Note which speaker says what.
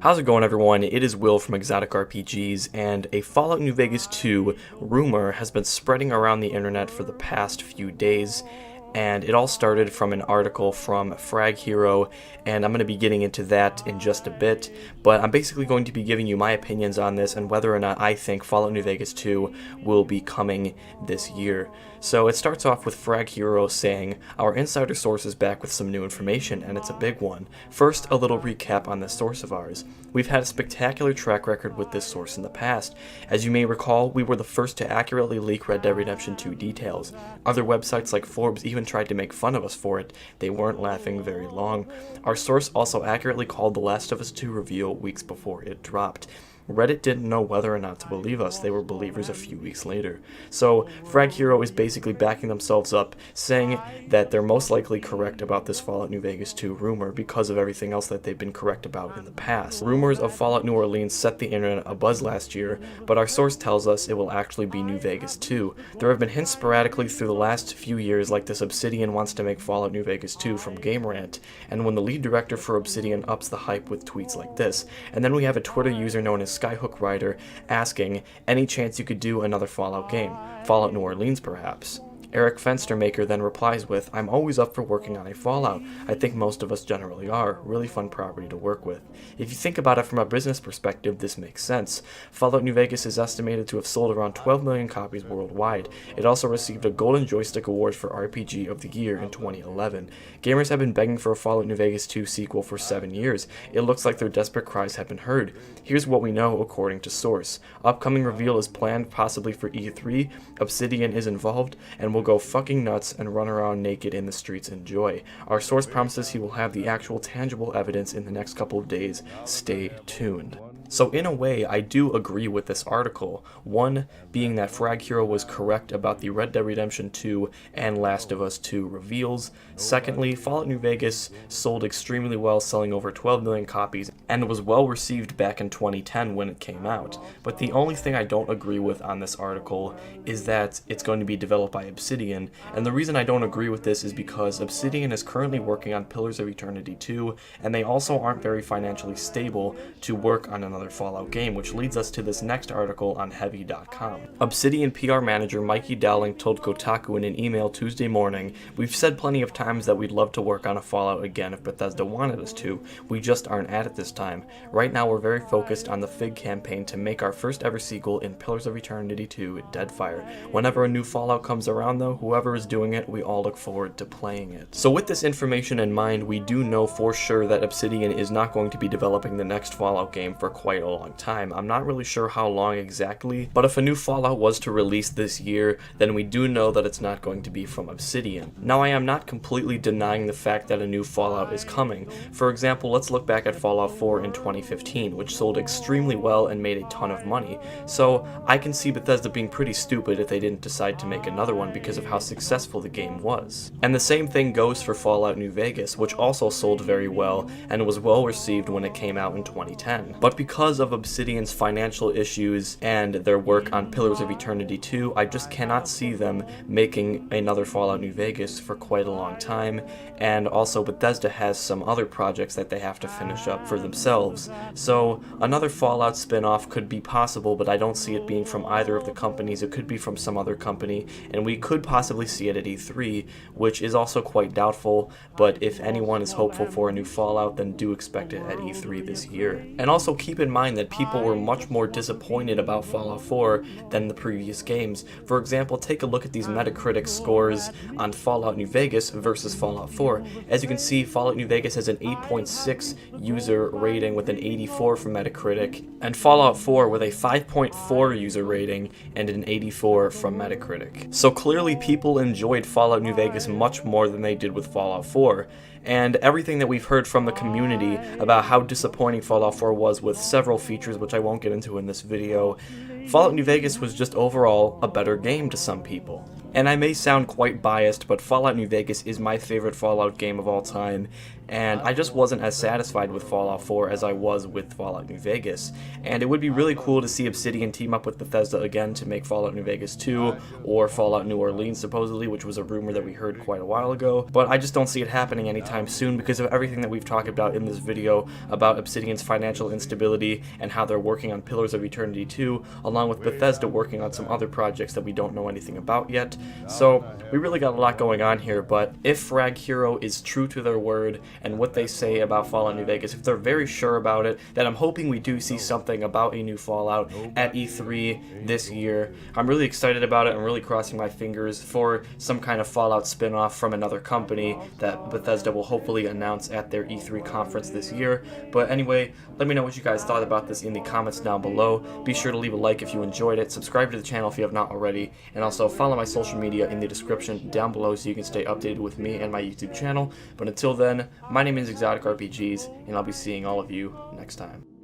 Speaker 1: How's it going, everyone? It is Will from Exotic RPGs, and a Fallout New Vegas 2 rumor has been spreading around the internet for the past few days, and it all started from an article from Frag Hero, and I'm going to be getting into that in just a bit, but I'm basically going to be giving you my opinions on this and whether or not I think Fallout New Vegas 2 will be coming this year. So it starts off with Frag Hero saying, "Our insider source is back with some new information, and it's a big one. First, a little recap on this source of ours. We've had a spectacular track record with this source in the past. As you may recall, we were the first to accurately leak Red Dead Redemption 2 details. Other websites like Forbes even tried to make fun of us for it. They weren't laughing very long. Our source also accurately called The Last of Us 2 reveal weeks before it dropped. Reddit didn't know whether or not to believe us. They were believers a few weeks later." So Frag Hero is basically backing themselves up, saying that they're most likely correct about this Fallout New Vegas 2 rumor because of everything else that they've been correct about in the past. Rumors of Fallout New Orleans set the internet abuzz last year, but our source tells us it will actually be New Vegas 2. There have been hints sporadically through the last few years, like this Obsidian wants to make Fallout New Vegas 2 from Game Rant, and when the lead director for Obsidian ups the hype with tweets like this, and then we have a Twitter user known as Skyhook Rider asking, "Any chance you could do another Fallout game? Fallout New Orleans, perhaps?" Eric Fenstermaker then replies with, "I'm always up for working on a Fallout. I think most of us generally are. Really fun property to work with." If you think about it from a business perspective, this makes sense. Fallout New Vegas is estimated to have sold around 12 million copies worldwide. It also received a Golden Joystick Award for RPG of the Year in 2011. Gamers have been begging for a Fallout New Vegas 2 sequel for 7 years. It looks like their desperate cries have been heard. Here's what we know according to source. Upcoming reveal is planned possibly for E3. Obsidian is involved, and will go fucking nuts and run around naked in the streets in joy. Our source promises he will have the actual tangible evidence in the next couple of days. Stay tuned. So in a way, I do agree with this article. One being that Frag Hero was correct about the Red Dead Redemption 2 and Last of Us 2 reveals. Secondly, Fallout New Vegas sold extremely well, selling over 12 million copies, and was well received back in 2010 when it came out. But the only thing I don't agree with on this article is that it's going to be developed by Obsidian, and the reason I don't agree with this is because Obsidian is currently working on Pillars of Eternity 2, and they also aren't very financially stable to work on another Fallout game, which leads us to this next article on Heavy.com. Obsidian PR manager Mikey Dowling told Kotaku in an email Tuesday morning, "We've said plenty of times that we'd love to work on a Fallout again if Bethesda wanted us to. We just aren't at it this time. Right now we're very focused on the FIG campaign to make our first ever sequel in Pillars of Eternity 2, Deadfire. Whenever a new Fallout comes around though, whoever is doing it, we all look forward to playing it." So with this information in mind, we do know for sure that Obsidian is not going to be developing the next Fallout game for quite a long time. I'm not really sure how long exactly, but if a new Fallout was to release this year, then we do know that it's not going to be from Obsidian. Now, I am not completely denying the fact that a new Fallout is coming. For example, let's look back at Fallout 4 in 2015, which sold extremely well and made a ton of money. So I can see Bethesda being pretty stupid if they didn't decide to make another one because of how successful the game was. And the same thing goes for Fallout New Vegas, which also sold very well and was well received when it came out in 2010. But because of Obsidian's financial issues and their work on Pillars of Eternity 2, I just cannot see them making another Fallout New Vegas for quite a long time, and also Bethesda has some other projects that they have to finish up for themselves. So another Fallout spin-off could be possible, but I don't see it being from either of the companies. It could be from some other company, and we could possibly see it at E3, which is also quite doubtful, but if anyone is hopeful for a new Fallout, then do expect it at E3 this year. And also keep in mind that people were much more disappointed about Fallout 4 than the previous games. For example, take a look at these Metacritic scores on Fallout New Vegas versus Fallout 4. As you can see, Fallout New Vegas has an 8.6 user rating with an 84 from Metacritic, and Fallout 4 with a 5.4 user rating and an 84 from Metacritic. So clearly people enjoyed Fallout New Vegas much more than they did with Fallout 4. And everything that we've heard from the community about how disappointing Fallout 4 was with several features, which I won't get into in this video, Fallout New Vegas was just overall a better game to some people. And I may sound quite biased, but Fallout New Vegas is my favorite Fallout game of all time, and I just wasn't as satisfied with Fallout 4 as I was with Fallout New Vegas. And it would be really cool to see Obsidian team up with Bethesda again to make Fallout New Vegas 2 or Fallout New Orleans supposedly, which was a rumor that we heard quite a while ago, but I just don't see it happening anytime soon because of everything that we've talked about in this video about Obsidian's financial instability and how they're working on Pillars of Eternity 2, along with Bethesda working on some other projects that we don't know anything about yet. So we really got a lot going on here, but if Frag Hero is true to their word and what they say about Fallout New Vegas, if they're very sure about it, then I'm hoping we do see something about a new Fallout at E3 this year. I'm really excited about it. I'm really crossing my fingers for some kind of Fallout spin-off from another company that Bethesda will hopefully announce at their E3 conference this year. But anyway, let me know what you guys thought about this in the comments down below. Be sure to leave a like if you enjoyed it, subscribe to the channel if you have not already, and also follow my social media in the description down below so you can stay updated with me and my YouTube channel. But until then, my name is Exotic RPGs, and I'll be seeing all of you next time.